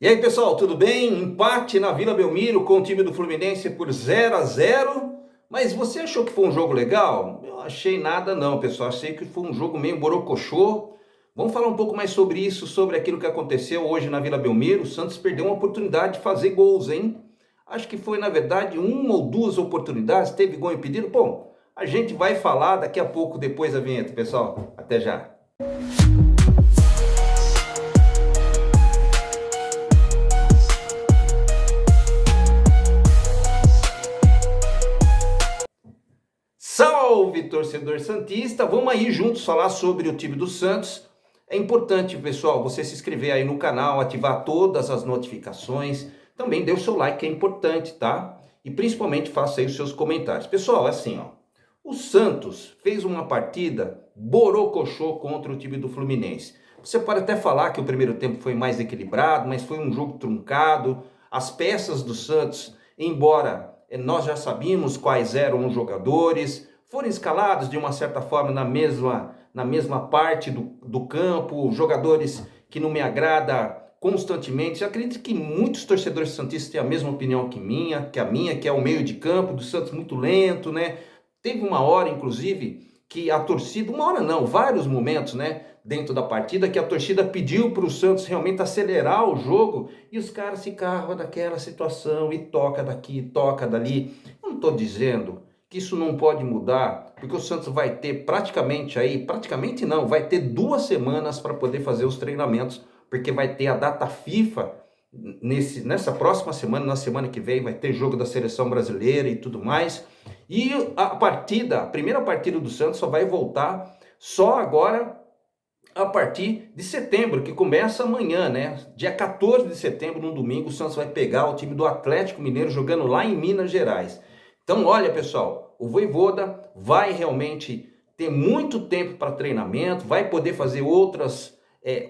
E aí, pessoal, tudo bem? Empate na Vila Belmiro com o time do Fluminense por 0-0. Mas você achou que foi um jogo legal? Eu achei nada não, pessoal. Achei que foi um jogo meio borocochô. Vamos falar um pouco mais sobre isso, sobre aquilo que aconteceu hoje na Vila Belmiro. O Santos perdeu uma oportunidade de fazer gols, hein? Acho que foi, na verdade, uma ou duas oportunidades. Teve gol impedido. Bom, a gente vai falar daqui a pouco, depois da vinheta, pessoal. Até já. Salve, torcedor santista! Vamos aí juntos falar sobre o time do Santos. É importante, pessoal, você se inscrever aí no canal, ativar todas as notificações. Também dê o seu like, que é importante, tá? E principalmente faça aí os seus comentários. Pessoal, é assim, ó. O Santos fez uma partida borocochô contra o time do Fluminense. Você pode até falar que o primeiro tempo foi mais equilibrado, mas foi um jogo truncado. As peças do Santos, embora nós já sabíamos quais eram os jogadores, foram escalados de uma certa forma na mesma parte do campo, jogadores que não me agrada constantemente. Eu acredito que muitos torcedores santistas têm a mesma opinião que a minha, que é o meio de campo do Santos muito lento, né? Teve uma hora, inclusive, que a torcida, uma hora não, vários momentos, né, dentro da partida, que a torcida pediu para o Santos realmente acelerar o jogo e os caras ficavam naquela situação e toca daqui, toca dali. Eu não estou dizendo que isso não pode mudar, porque o Santos vai ter praticamente não, vai ter 2 semanas para poder fazer os treinamentos, porque vai ter a data FIFA nessa próxima semana, na semana que vem, vai ter jogo da seleção brasileira e tudo mais. E a primeira partida do Santos só vai voltar só agora a partir de setembro, que começa amanhã, né? Dia 14 de setembro, no domingo, o Santos vai pegar o time do Atlético Mineiro jogando lá em Minas Gerais. Então, olha, pessoal, o Vojvoda vai realmente ter muito tempo para treinamento, vai poder fazer outras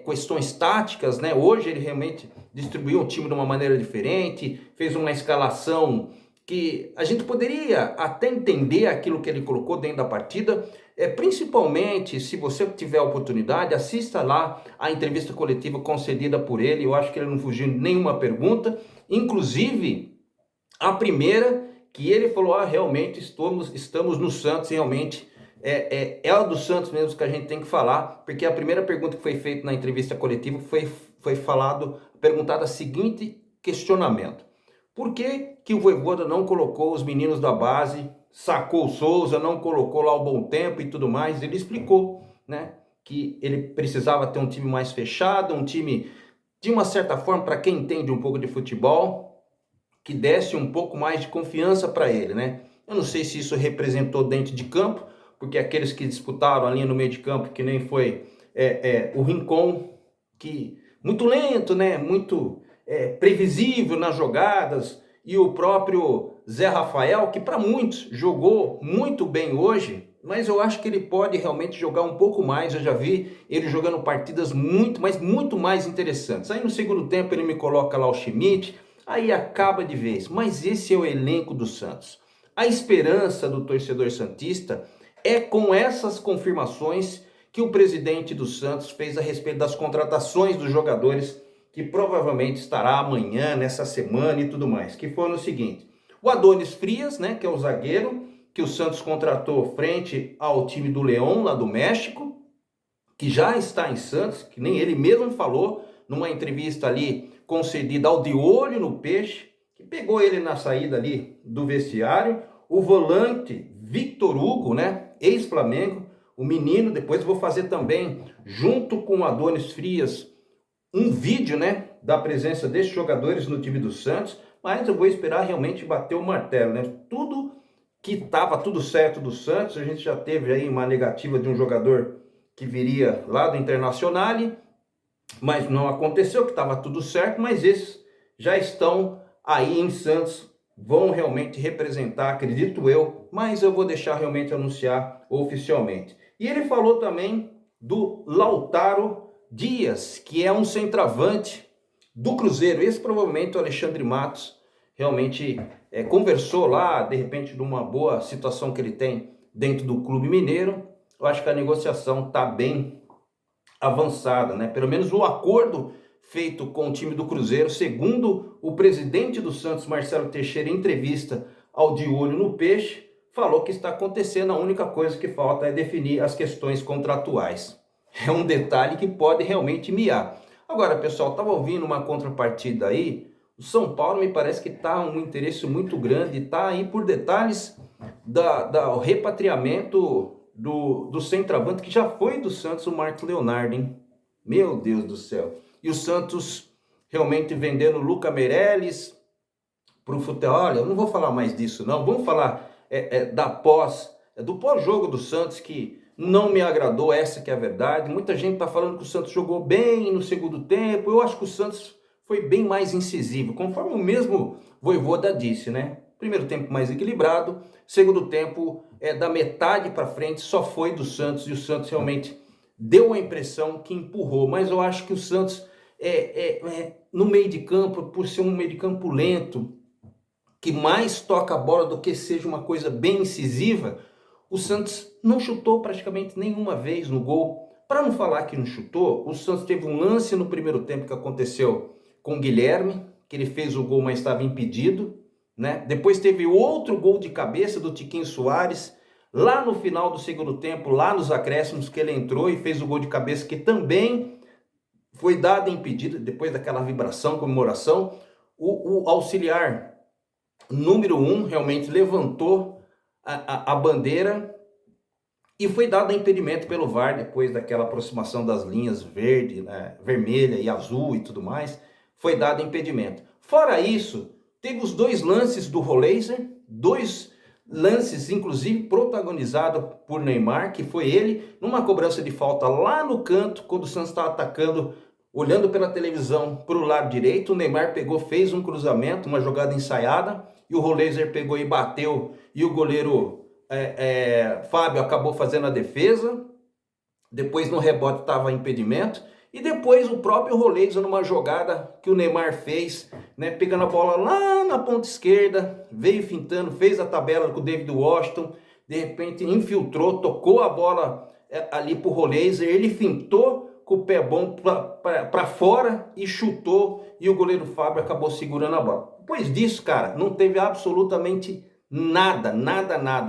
questões táticas, né? Hoje ele realmente distribuiu o time de uma maneira diferente, fez uma escalação que a gente poderia até entender aquilo que ele colocou dentro da partida, principalmente se você tiver a oportunidade, assista lá a entrevista coletiva concedida por ele. Eu acho que ele não fugiu de nenhuma pergunta, inclusive a primeira que ele falou, realmente estamos no Santos, realmente é a do Santos mesmo que a gente tem que falar, porque a primeira pergunta que foi feita na entrevista coletiva foi perguntado o seguinte questionamento: por que que o Vojvoda não colocou os meninos da base, sacou o Souza, não colocou lá o Bom Tempo e tudo mais? Ele explicou, né, que ele precisava ter um time mais fechado, um time, de uma certa forma, para quem entende um pouco de futebol, que desse um pouco mais de confiança para ele, né? Eu não sei se isso representou dentro de campo, porque aqueles que disputaram a linha no meio de campo, que nem foi o Rincon, que muito lento, né? Muito previsível nas jogadas, e o próprio Zé Rafael, que para muitos jogou muito bem hoje, mas eu acho que ele pode realmente jogar um pouco mais. Eu já vi ele jogando partidas muito mais interessantes. Aí no segundo tempo ele me coloca lá o Schmidt, aí acaba de vez. Mas esse é o elenco do Santos. A esperança do torcedor santista é com essas confirmações que o presidente do Santos fez a respeito das contratações dos jogadores, que provavelmente estará amanhã, nessa semana e tudo mais, que foram o seguinte: o Adonis Frias, né, que é o zagueiro, que o Santos contratou frente ao time do León, lá do México, que já está em Santos, que nem ele mesmo falou, numa entrevista ali concedida ao De Olho no Peixe, que pegou ele na saída ali do vestiário. O volante Victor Hugo, né, ex-Flamengo, o menino. Depois eu vou fazer também, junto com o Adonis Frias, um vídeo, né, da presença desses jogadores no time do Santos, mas eu vou esperar realmente bater o martelo, né? Tudo que estava tudo certo do Santos, a gente já teve aí uma negativa de um jogador que viria lá do Internacional, mas não aconteceu, que estava tudo certo. Mas esses já estão aí em Santos, vão realmente representar, acredito eu, mas eu vou deixar realmente anunciar oficialmente. E ele falou também do Lautaro Dias, que é um centroavante do Cruzeiro. Esse provavelmente o Alexandre Matos realmente conversou lá, de repente, de uma boa situação que ele tem dentro do Clube Mineiro. Eu acho que a negociação está bem avançada, né? Pelo menos o acordo feito com o time do Cruzeiro. Segundo o presidente do Santos, Marcelo Teixeira, em entrevista ao De Olho no Peixe, falou que está acontecendo, a única coisa que falta é definir as questões contratuais. É um detalhe que pode realmente miar. Agora, pessoal, estava ouvindo uma contrapartida aí. O São Paulo me parece que está um interesse muito grande, está aí por detalhes do repatriamento do centroavante, que já foi do Santos, o Marcos Leonardo, hein? Meu Deus do céu. E o Santos realmente vendendo o Lucas Meirelles para o futebol. Olha, eu não vou falar mais disso, não. Vamos falar do pós-jogo do Santos, que não me agradou, essa que é a verdade. Muita gente está falando que o Santos jogou bem no segundo tempo. Eu acho que o Santos foi bem mais incisivo, conforme o mesmo Vojvoda disse, né? Primeiro tempo mais equilibrado, segundo tempo, da metade para frente, só foi do Santos, e o Santos realmente deu a impressão que empurrou. Mas eu acho que o Santos, no meio de campo, por ser um meio de campo lento, que mais toca a bola do que seja uma coisa bem incisiva, o Santos não chutou praticamente nenhuma vez no gol. Para não falar que não chutou, o Santos teve um lance no primeiro tempo que aconteceu com o Guilherme, que ele fez o gol, mas estava impedido, né? Depois teve outro gol de cabeça do Tiquinho Soares, lá no final do segundo tempo, lá nos acréscimos, que ele entrou e fez o gol de cabeça, que também foi dado impedido, depois daquela vibração, comemoração. O auxiliar número 1 realmente levantou a bandeira e foi dado impedimento pelo VAR, depois daquela aproximação das linhas verde, né, vermelha e azul e tudo mais, foi dado impedimento. Fora isso, teve os dois lances do Roleiser, dois lances inclusive protagonizados por Neymar, que foi ele numa cobrança de falta lá no canto, quando o Santos estava atacando, olhando pela televisão para o lado direito. O Neymar pegou, fez um cruzamento, uma jogada ensaiada, e o Roleiser pegou e bateu, e o goleiro Fábio acabou fazendo a defesa. Depois no rebote estava impedimento, e depois o próprio Roleiser, numa jogada que o Neymar fez, né, pegando a bola lá na ponta esquerda, veio fintando, fez a tabela com o David Washington, de repente infiltrou, tocou a bola ali para o Roleiser, ele fintou com o pé bom para fora e chutou, e o goleiro Fábio acabou segurando a bola. Depois disso, cara, não teve absolutamente nada.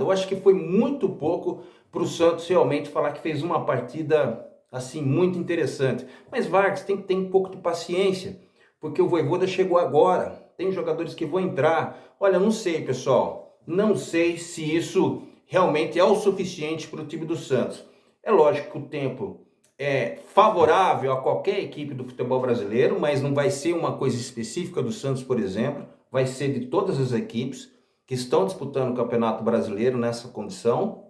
Eu acho que foi muito pouco para o Santos realmente falar que fez uma partida assim muito interessante. Mas Vargas, tem que ter um pouco de paciência, porque o Vojvoda chegou agora, tem jogadores que vão entrar. Olha, não sei, pessoal, não sei se isso realmente é o suficiente para o time do Santos. É lógico que o tempo é favorável a qualquer equipe do futebol brasileiro, mas não vai ser uma coisa específica do Santos, por exemplo, vai ser de todas as equipes que estão disputando o Campeonato Brasileiro nessa condição.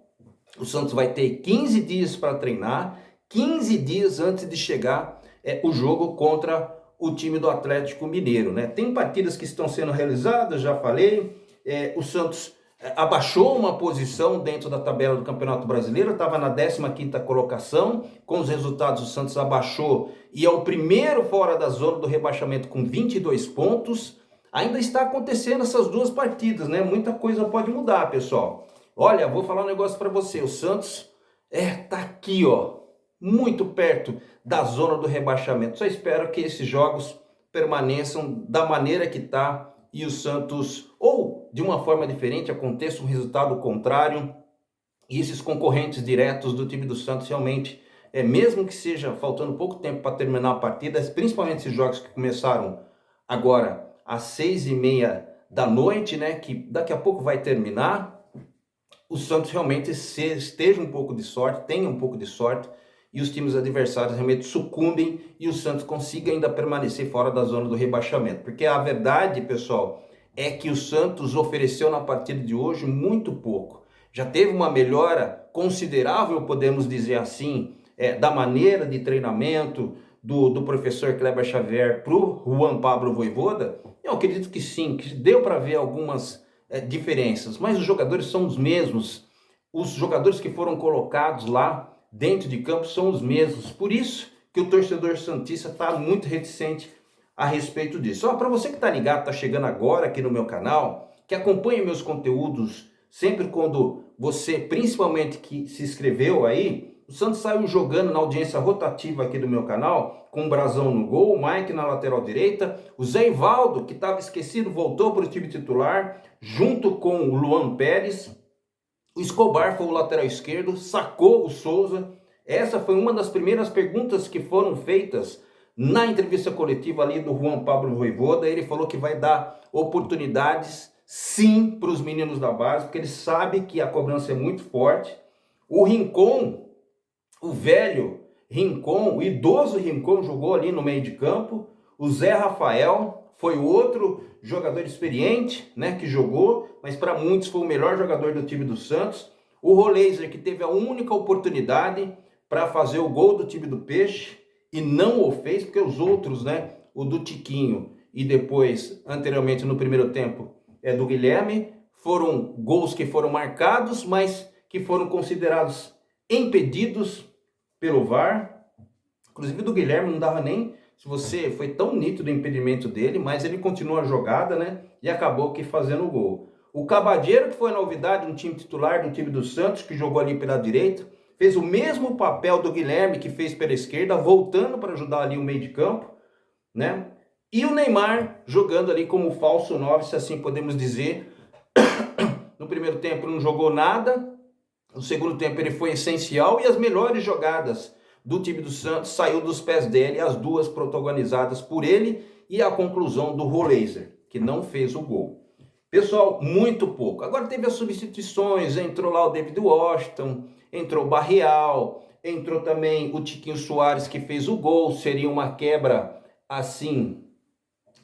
O Santos vai ter 15 dias para treinar, 15 dias antes de chegar o jogo contra o time do Atlético Mineiro, né? Tem partidas que estão sendo realizadas, já falei. O Santos abaixou uma posição dentro da tabela do Campeonato Brasileiro, estava na 15ª colocação. Com os resultados, o Santos abaixou e é o primeiro fora da zona do rebaixamento com 22 pontos. Ainda está acontecendo essas duas partidas, né? Muita coisa pode mudar, pessoal. Olha, vou falar um negócio para você. O Santos tá aqui, ó, muito perto da zona do rebaixamento. Só espero que esses jogos permaneçam da maneira que tá e o Santos, ou de uma forma diferente, aconteça um resultado contrário e esses concorrentes diretos do time do Santos realmente, mesmo que seja faltando pouco tempo para terminar a partida, principalmente esses jogos que começaram agora às 6h30 da noite, né, que daqui a pouco vai terminar, o Santos realmente esteja um pouco de sorte, tenha um pouco de sorte, e os times adversários realmente sucumbem e o Santos consiga ainda permanecer fora da zona do rebaixamento. Porque a verdade, pessoal, é que o Santos ofereceu na partida de hoje muito pouco. Já teve uma melhora considerável, podemos dizer assim, da maneira de treinamento do professor Kleber Xavier para o Juan Pablo Vojvoda. Eu acredito que sim, que deu para ver algumas diferenças, mas os jogadores são os mesmos. Os jogadores que foram colocados lá dentro de campo são os mesmos. Por isso que o torcedor santista está muito reticente a respeito disso. Para você que está ligado, está chegando agora aqui no meu canal, que acompanha meus conteúdos sempre quando você, principalmente que se inscreveu aí, O Santos saiu jogando na audiência rotativa aqui do meu canal, com o Brazão no gol, o Mike na lateral direita, o Zé Ivaldo, que estava esquecido, voltou para o time titular, junto com o Luan Pérez. O Escobar foi o lateral esquerdo, sacou o Souza. Essa foi uma das primeiras perguntas que foram feitas na entrevista coletiva ali do Juan Pablo Vojvoda. Ele falou que vai dar oportunidades sim para os meninos da base, porque ele sabe que a cobrança é muito forte. O Rincon, o velho Rincon, o idoso Rincon jogou ali no meio de campo. O Zé Rafael foi outro jogador experiente, né, que jogou, mas para muitos foi o melhor jogador do time do Santos. O Roleiser, que teve a única oportunidade para fazer o gol do time do Peixe e não o fez, porque os outros, né, o do Tiquinho e depois, anteriormente no primeiro tempo, do Guilherme, foram gols que foram marcados, mas que foram considerados impedidos pelo VAR. Inclusive do Guilherme não dava nem... Se você foi tão nítido o impedimento dele, mas ele continuou a jogada, né? E acabou que fazendo o gol. O Cabadeiro, que foi novidade no time titular do time do Santos, que jogou ali pela direita, fez o mesmo papel do Guilherme que fez pela esquerda, voltando para ajudar ali o meio de campo, né? E o Neymar jogando ali como falso 9, se assim podemos dizer. No primeiro tempo não jogou nada, no segundo tempo ele foi essencial e as melhores jogadas do time do Santos saiu dos pés dele, as duas protagonizadas por ele e a conclusão do Roleiser, que não fez o gol. Pessoal, muito pouco. Agora teve as substituições, entrou lá o David Washington, entrou o Barreal, entrou também o Tiquinho Soares que fez o gol, seria uma quebra assim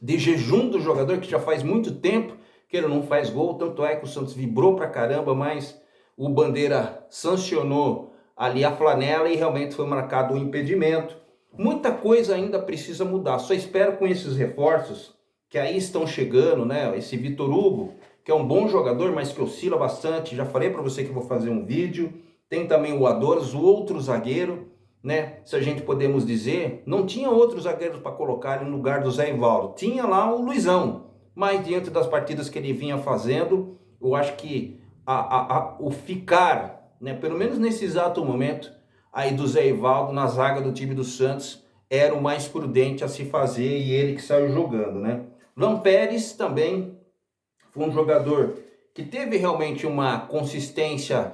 de jejum do jogador que já faz muito tempo que ele não faz gol, tanto é que o Santos vibrou pra caramba, mas o Bandeira sancionou ali a flanela e realmente foi marcado o impedimento. Muita coisa ainda precisa mudar. Só espero com esses reforços que aí estão chegando, né? Esse Vitor Hugo, que é um bom jogador, mas que oscila bastante. Já falei para você que vou fazer um vídeo. Tem também o Adores, o outro zagueiro, né? Se a gente podemos dizer, não tinha outros zagueiros para colocar no lugar do Zé Ivaldo. Tinha lá o Luizão, mas diante das partidas que ele vinha fazendo, eu acho que o ficar, né, pelo menos nesse exato momento, aí do Zé Ivaldo na zaga do time do Santos, era o mais prudente a se fazer e ele que saiu jogando, né? Luan Pérez também foi um jogador que teve realmente uma consistência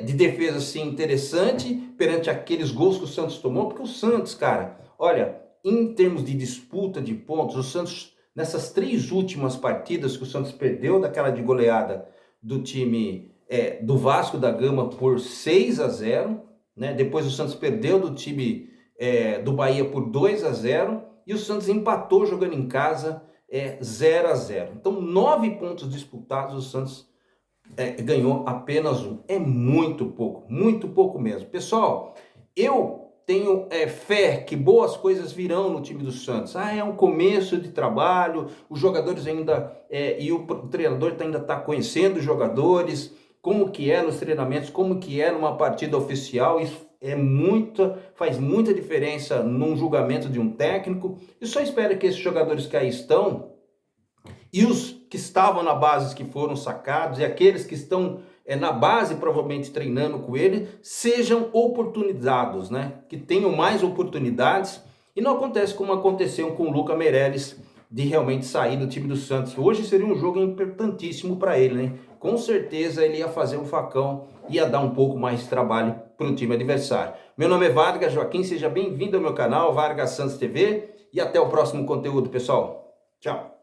de defesa assim, interessante perante aqueles gols que o Santos tomou, porque o Santos, cara, olha, em termos de disputa de pontos, o Santos, nessas 3 últimas partidas que o Santos perdeu daquela de goleada do time do Vasco da Gama por 6-0, né? Depois o Santos perdeu do time do Bahia por 2-0 e o Santos empatou jogando em casa 0-0. Então 9 pontos disputados, o Santos ganhou apenas 1. É muito pouco mesmo. Pessoal, eu tenho fé que boas coisas virão no time do Santos. É um começo de trabalho, os jogadores ainda, e o treinador ainda está conhecendo os jogadores, como que é nos treinamentos, como que é numa partida oficial. Isso faz muita diferença num julgamento de um técnico. E só espero que esses jogadores que aí estão, e os que estavam na base que foram sacados, e aqueles que estão na base provavelmente treinando com ele, sejam oportunizados, né? Que tenham mais oportunidades e não acontece como aconteceu com o Lucas Meirelles, de realmente sair do time do Santos. Hoje seria um jogo importantíssimo para ele, né? Com certeza ele ia fazer um facão, ia dar um pouco mais de trabalho para o time adversário. Meu nome é Vargas Joaquim, seja bem-vindo ao meu canal Vargas Santos TV e até o próximo conteúdo, pessoal. Tchau!